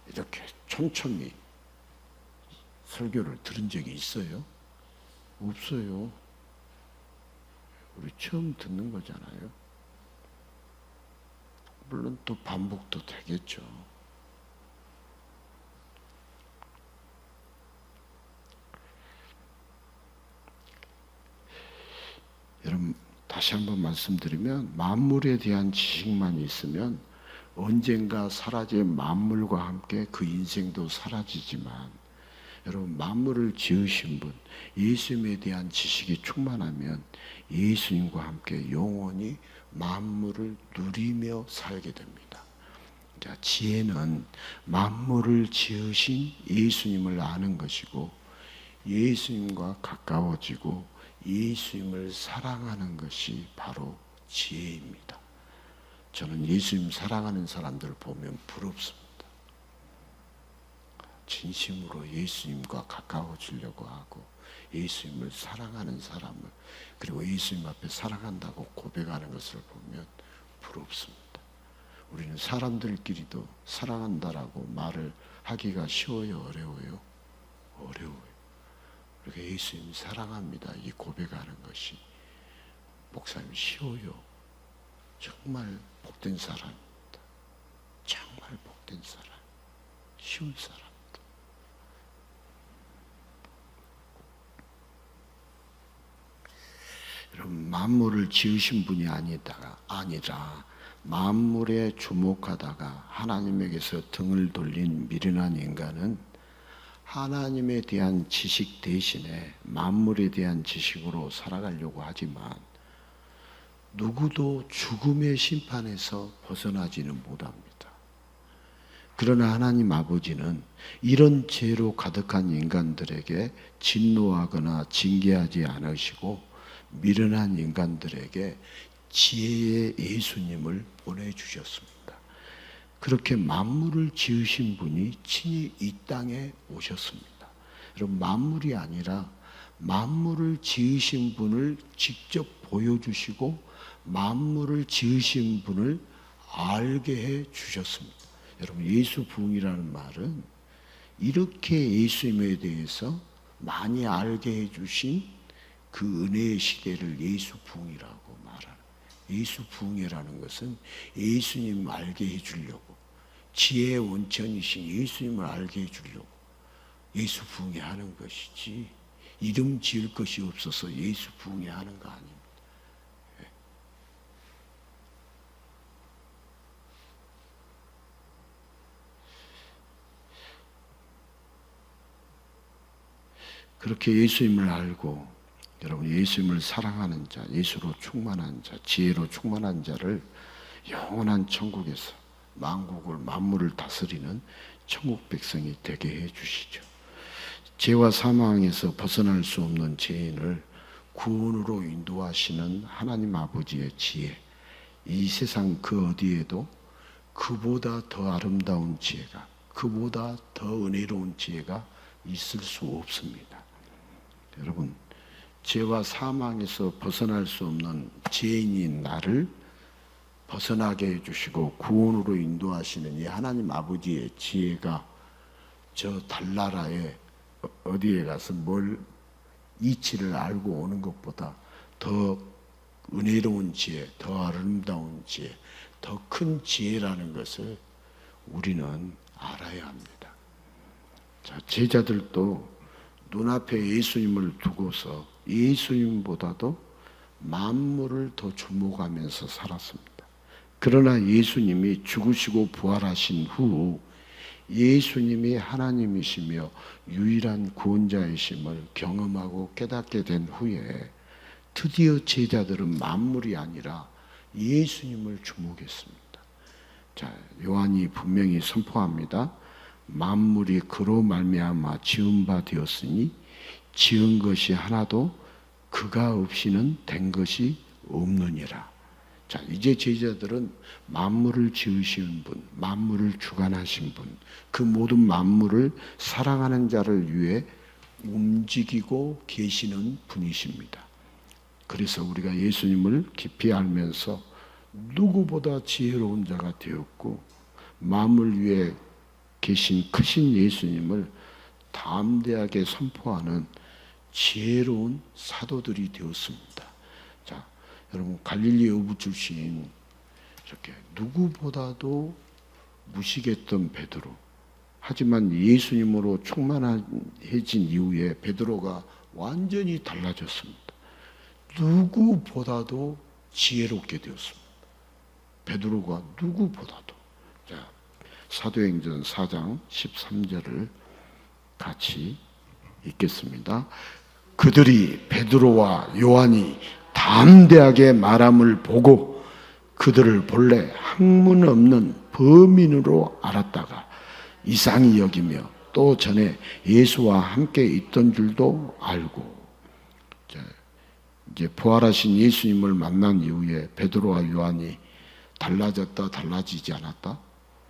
이렇게 촘촘히 설교를 들은 적이 있어요? 없어요. 우리 처음 듣는 거잖아요. 물론 또 반복도 되겠죠. 여러분, 다시 한번 말씀드리면 만물에 대한 지식만 있으면 언젠가 사라질 만물과 함께 그 인생도 사라지지만, 여러분, 만물을 지으신 분 예수님에 대한 지식이 충만하면 예수님과 함께 영원히 만물을 누리며 살게 됩니다. 자, 지혜는 만물을 지으신 예수님을 아는 것이고 예수님과 가까워지고 예수님을 사랑하는 것이 바로 지혜입니다. 저는 예수님 사랑하는 사람들 보면 부럽습니다. 진심으로 예수님과 가까워지려고 하고 예수님을 사랑하는 사람을, 그리고 예수님 앞에 사랑한다고 고백하는 것을 보면 부럽습니다. 우리는 사람들끼리도 사랑한다라고 말을 하기가 쉬워요, 어려워요? 어려워요. 그러니까 예수님 사랑합니다, 이 고백하는 것이 목사님 쉬워요? 정말 복된 사람입니다. 정말 복된 사람, 쉬운 사람. 여러분, 만물을 지으신 분이 아니라 만물에 주목하다가 하나님에게서 등을 돌린 미련한 인간은 하나님에 대한 지식 대신에 만물에 대한 지식으로 살아가려고 하지만 누구도 죽음의 심판에서 벗어나지는 못합니다. 그러나 하나님 아버지는 이런 죄로 가득한 인간들에게 진노하거나 징계하지 않으시고 미련한 인간들에게 지혜의 예수님을 보내주셨습니다. 그렇게 만물을 지으신 분이 친히 이 땅에 오셨습니다. 여러분, 만물이 아니라 만물을 지으신 분을 직접 보여주시고 만물을 지으신 분을 알게 해 주셨습니다. 여러분, 예수 부흥이라는 말은 이렇게 예수님에 대해서 많이 알게 해주신 그 은혜의 시대를 예수 부흥이라고 말하는, 예수 부흥이라는 것은 예수님 알게 해주려고, 지혜의 원천이신 예수님을 알게 해주려고 예수 부흥이 하는 것이지, 이름 지을 것이 없어서 예수 부흥이 하는 거 아닙니다. 그렇게 예수님을 알고 여러분, 예수님을 사랑하는 자, 예수로 충만한 자, 지혜로 충만한 자를 영원한 천국에서 만국을 만물을 다스리는 천국 백성이 되게 해 주시죠. 죄와 사망에서 벗어날 수 없는 죄인을 구원으로 인도하시는 하나님 아버지의 지혜, 이 세상 그 어디에도 그보다 더 아름다운 지혜가, 그보다 더 은혜로운 지혜가 있을 수 없습니다. 여러분, 죄와 사망에서 벗어날 수 없는 죄인인 나를 벗어나게 해주시고 구원으로 인도하시는 이 하나님 아버지의 지혜가 저 달나라에 어디에 가서 뭘 이치를 알고 오는 것보다 더 은혜로운 지혜, 더 아름다운 지혜, 더 큰 지혜라는 것을 우리는 알아야 합니다. 자, 제자들도 눈앞에 예수님을 두고서 예수님보다도 만물을 더 주목하면서 살았습니다. 그러나 예수님이 죽으시고 부활하신 후 예수님이 하나님이시며 유일한 구원자이심을 경험하고 깨닫게 된 후에 드디어 제자들은 만물이 아니라 예수님을 주목했습니다. 자, 요한이 분명히 선포합니다. 만물이 그로 말미암아 지은 바 되었으니 지은 것이 하나도 그가 없이는 된 것이 없느니라. 자, 이제 제자들은 만물을 지으신 분, 만물을 주관하신 분, 그 모든 만물을 사랑하는 자를 위해 움직이고 계시는 분이십니다. 그래서 우리가 예수님을 깊이 알면서 누구보다 지혜로운 자가 되었고 만물 위에 계신 크신 예수님을 담대하게 선포하는 지혜로운 사도들이 되었습니다. 자, 여러분, 갈릴리 어부 출신 이렇게 누구보다도 무식했던 베드로, 하지만 예수님으로 충만해진 이후에 베드로가 완전히 달라졌습니다. 누구보다도 지혜롭게 되었습니다. 베드로가 누구보다도. 자, 사도행전 4장 13절을 같이 읽겠습니다. 그들이 베드로와 요한이 담대하게 말함을 보고 그들을 본래 학문 없는 범인으로 알았다가 이상히 여기며 또 전에 예수와 함께 있던 줄도 알고. 이제 부활하신 예수님을 만난 이후에 베드로와 요한이 달라졌다, 달라지지 않았다?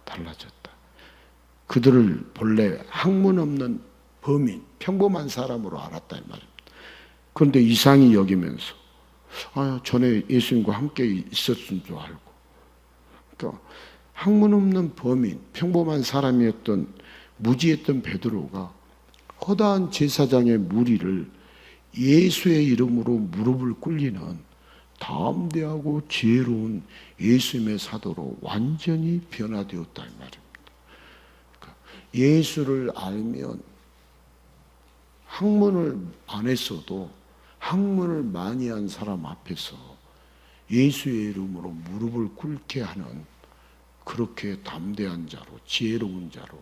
달라졌다. 그들을 본래 학문 없는 범인, 평범한 사람으로 알았다 이 말입니다. 그런데 이상히 여기면서 전에 예수님과 함께 있었던 줄 알고, 그러니까 학문 없는 범인, 평범한 사람이었던 무지했던 베드로가 허다한 제사장의 무리를 예수의 이름으로 무릎을 꿇리는 담대하고 지혜로운 예수님의 사도로 완전히 변화되었다 이 말입니다. 그러니까 예수를 알면 학문을 안 했어도 학문을 많이 한 사람 앞에서 예수의 이름으로 무릎을 꿇게 하는 그렇게 담대한 자로, 지혜로운 자로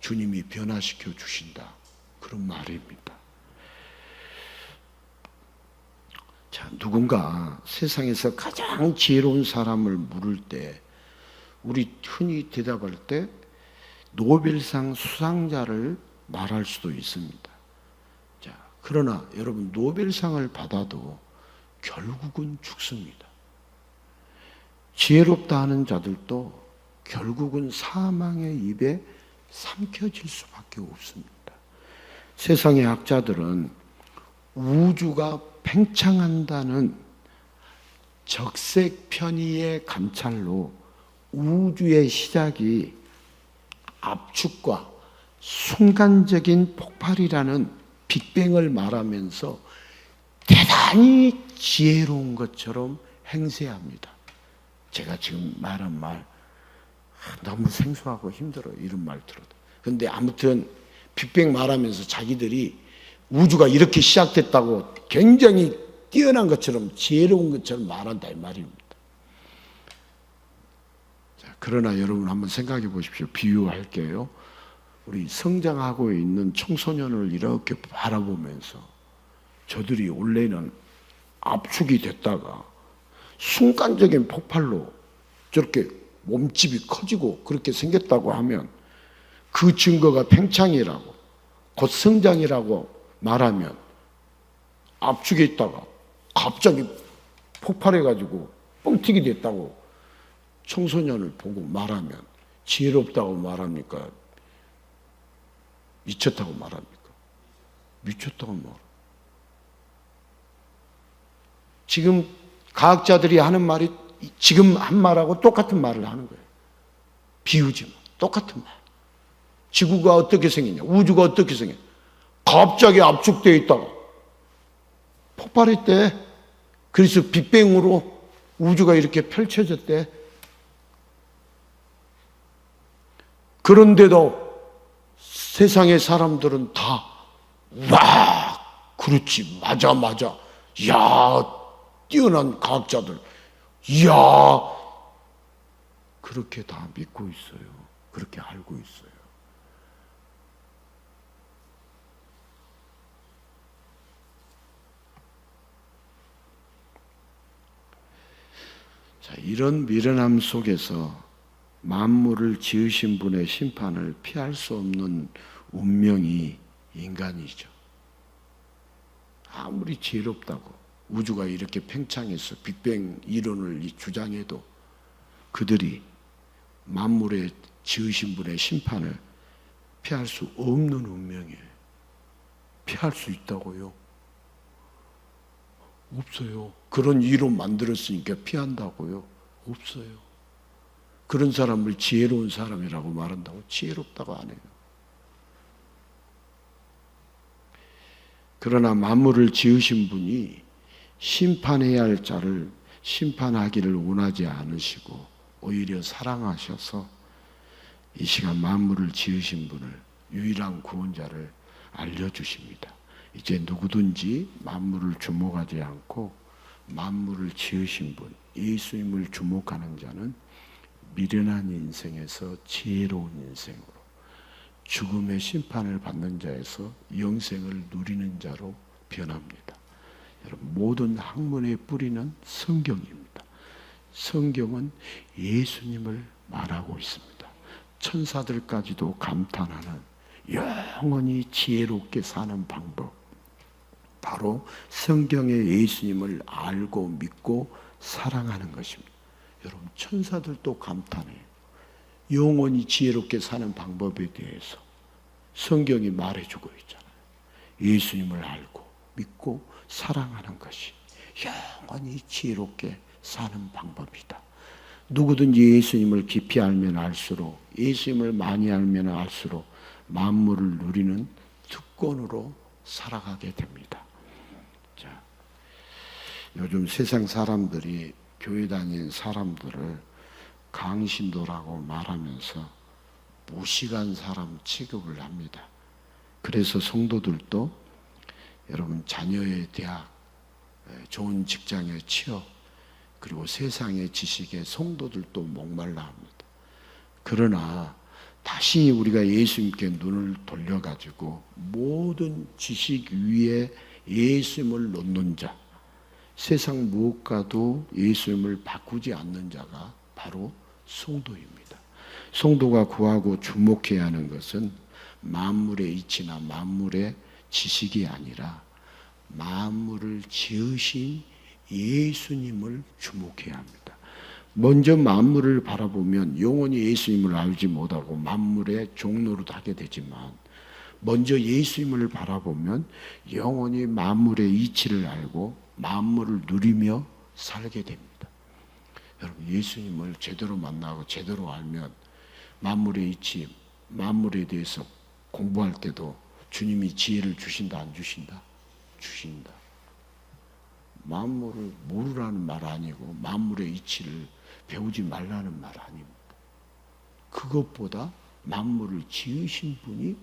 주님이 변화시켜 주신다, 그런 말입니다. 자, 누군가 세상에서 가장 지혜로운 사람을 물을 때 우리 흔히 대답할 때 노벨상 수상자를 말할 수도 있습니다. 자, 그러나 여러분, 노벨상을 받아도 결국은 죽습니다. 지혜롭다 하는 자들도 결국은 사망의 입에 삼켜질 수밖에 없습니다. 세상의 학자들은 우주가 팽창한다는 적색 편의의 감찰로 우주의 시작이 압축과 순간적인 폭발이라는 빅뱅을 말하면서 대단히 지혜로운 것처럼 행세합니다. 제가 지금 말한 말 너무 생소하고 힘들어요, 이런 말 들어도. 그런데 아무튼 빅뱅 말하면서 자기들이 우주가 이렇게 시작됐다고 굉장히 뛰어난 것처럼 지혜로운 것처럼 말한다 이 말입니다. 자, 그러나 여러분 한번 생각해 보십시오. 비유할게요. 우리 성장하고 있는 청소년을 이렇게 바라보면서 저들이 원래는 압축이 됐다가 순간적인 폭발로 저렇게 몸집이 커지고 그렇게 생겼다고 하면 그 증거가 팽창이라고, 곧 성장이라고 말하면 압축에 있다가 갑자기 폭발해가지고 뻥튀기 됐다고 청소년을 보고 말하면 지혜롭다고 말합니까? 미쳤다고 말합니까? 미쳤다고 말합니다. 지금 과학자들이 하는 말이 지금 한 말하고 똑같은 말을 하는 거예요. 비우지만 똑같은 말. 지구가 어떻게 생겼냐, 우주가 어떻게 생겼냐, 갑자기 압축되어 있다가 폭발했대. 그래서 빅뱅으로 우주가 이렇게 펼쳐졌대. 그런데도 세상의 사람들은 다 와, 그렇지, 맞아, 야, 뛰어난 과학자들, 이야, 그렇게 다 믿고 있어요. 그렇게 알고 있어요. 자, 이런 미련함 속에서 만물을 지으신 분의 심판을 피할 수 없는 운명이 인간이죠. 아무리 지혜롭다고 우주가 이렇게 팽창해서 빅뱅 이론을 주장해도 그들이 만물에 지으신 분의 심판을 피할 수 없는 운명이에요. 피할 수 있다고요? 없어요. 그런 이론 만들었으니까 피한다고요? 없어요. 그런 사람을 지혜로운 사람이라고 말한다고? 지혜롭다고 안 해요. 그러나 만물을 지으신 분이 심판해야 할 자를 심판하기를 원하지 않으시고 오히려 사랑하셔서 이 시간 만물을 지으신 분을, 유일한 구원자를 알려주십니다. 이제 누구든지 만물을 주목하지 않고 만물을 지으신 분, 예수님을 주목하는 자는 미련한 인생에서 지혜로운 인생으로, 죽음의 심판을 받는 자에서 영생을 누리는 자로 변합니다. 여러분, 모든 학문의 뿌리는 성경입니다. 성경은 예수님을 말하고 있습니다. 천사들까지도 감탄하는 영원히 지혜롭게 사는 방법, 바로 성경의 예수님을 알고 믿고 사랑하는 것입니다. 여러분, 천사들도 감탄해요. 영원히 지혜롭게 사는 방법에 대해서 성경이 말해주고 있잖아요. 예수님을 알고 믿고 사랑하는 것이 영원히 지혜롭게 사는 방법이다. 누구든지 예수님을 깊이 알면 알수록, 예수님을 많이 알면 알수록 만물을 누리는 특권으로 살아가게 됩니다. 자, 요즘 세상 사람들이 교회 다니는 사람들을 강신도라고 말하면서 무식한 사람 취급을 합니다. 그래서 성도들도 여러분 자녀의 대학, 좋은 직장의 취업, 그리고 세상의 지식에 성도들도 목말라 합니다. 그러나 다시 우리가 예수님께 눈을 돌려가지고 모든 지식 위에 예수님을 놓는 자, 세상 무엇과도 예수님을 바꾸지 않는 자가 바로 성도입니다. 성도가 구하고 주목해야 하는 것은 만물의 이치나 만물의 지식이 아니라 만물을 지으신 예수님을 주목해야 합니다. 먼저 만물을 바라보면 영원히 예수님을 알지 못하고 만물의 종노릇 하게 되지만, 먼저 예수님을 바라보면 영원히 만물의 이치를 알고 만물을 누리며 살게 됩니다. 여러분, 예수님을 제대로 만나고 제대로 알면 만물의 이치, 만물에 대해서 공부할 때도 주님이 지혜를 주신다, 안 주신다? 주신다. 만물을 모르라는 말 아니고 만물의 이치를 배우지 말라는 말 아닙니다. 그것보다 만물을 지으신 분이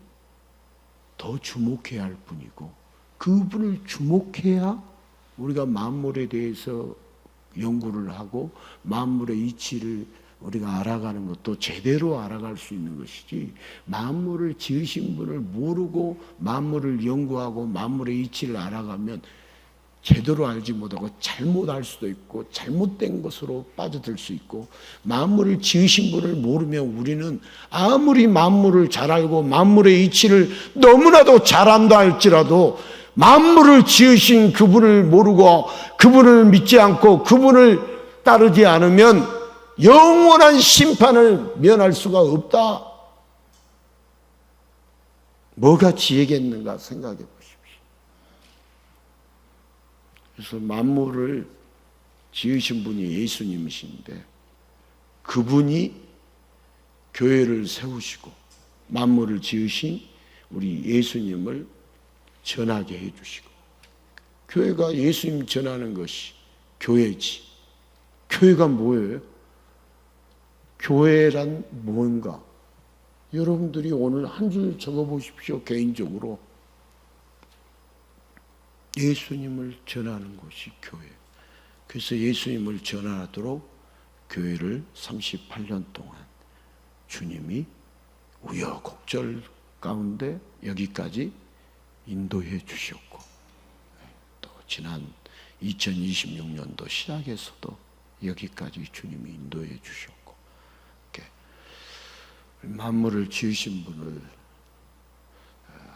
더 주목해야 할 분이고, 그분을 주목해야 우리가 만물에 대해서 연구를 하고 만물의 이치를 우리가 알아가는 것도 제대로 알아갈 수 있는 것이지, 만물을 지으신 분을 모르고 만물을 연구하고 만물의 이치를 알아가면 제대로 알지 못하고 잘못 알 수도 있고 잘못된 것으로 빠져들 수 있고, 만물을 지으신 분을 모르면 우리는 아무리 만물을 잘 알고 만물의 이치를 너무나도 잘한다 할지라도 만물을 지으신 그분을 모르고 그분을 믿지 않고 그분을 따르지 않으면 영원한 심판을 면할 수가 없다. 뭐가 지혜겠는가 생각해 보십시오. 그래서 만물을 지으신 분이 예수님이신데, 그분이 교회를 세우시고 만물을 지으신 우리 예수님을 전하게 해주시고, 교회가 예수님 전하는 것이 교회지. 교회가 뭐예요? 교회란 뭔가? 여러분들이 오늘 한 줄 적어보십시오. 개인적으로 예수님을 전하는 것이 교회. 그래서 예수님을 전하도록 교회를 38년 동안 주님이 우여곡절 가운데 여기까지 인도해 주셨고, 또 지난 2026년도 시작에서도 여기까지 주님이 인도해 주셨고, 만물을 지으신 분을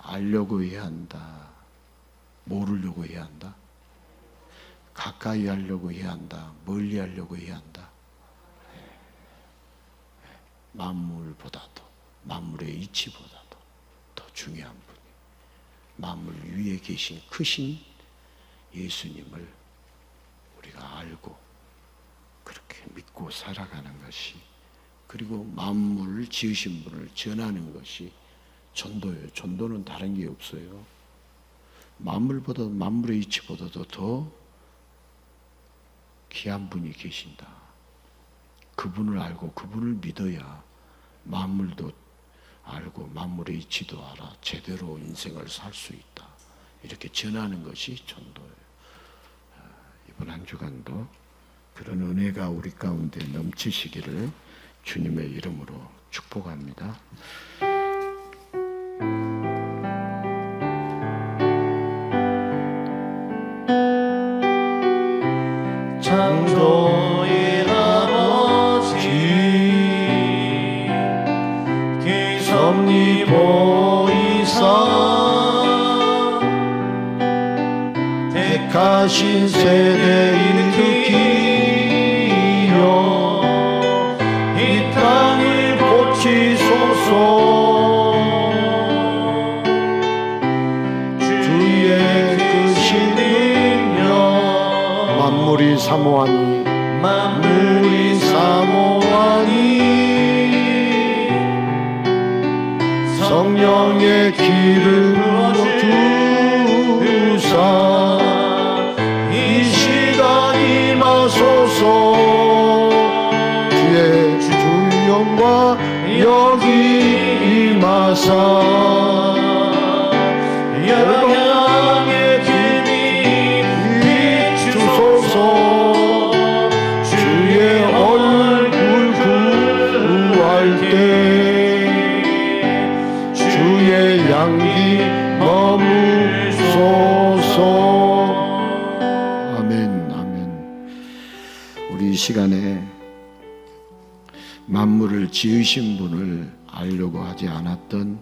알려고 해야 한다, 모르려고 해야 한다, 가까이 하려고 해야 한다, 멀리 하려고 해야 한다. 만물보다도, 만물의 이치보다도 더 중요한 분이 만물 위에 계신 크신 예수님을 우리가 알고 그렇게 믿고 살아가는 것이, 그리고 만물을 지으신 분을 전하는 것이 전도예요. 전도는 다른 게 없어요. 만물보다도, 만물의 이치보다도 더 귀한 분이 계신다. 그분을 알고 그분을 믿어야 만물도 알고 만물의 이치도 알아 제대로 인생을 살 수 있다. 이렇게 전하는 것이 전도예요. 이번 한 주간도 그런 은혜가 우리 가운데 넘치시기를 주님의 이름으로 축복합니다. 창조의 아버지 기섭리보이사 택하신 세대 일으키며 이 땅을 만물이 사모하니 만물이 사모하니 성령의 길을 부어주사 이 시간 임하소서. 주의 주영과 여기 임하사 영향의 빛이 비추소서. 주의 얼굴 구할 때 주의 양기 머무소서. 아멘, 아멘. 우리 이 시간에 만물을 지으신 분을 알려고 하지 않았던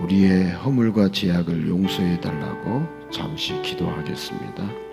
우리의 허물과 죄악을 용서해 달라고 잠시 기도하겠습니다.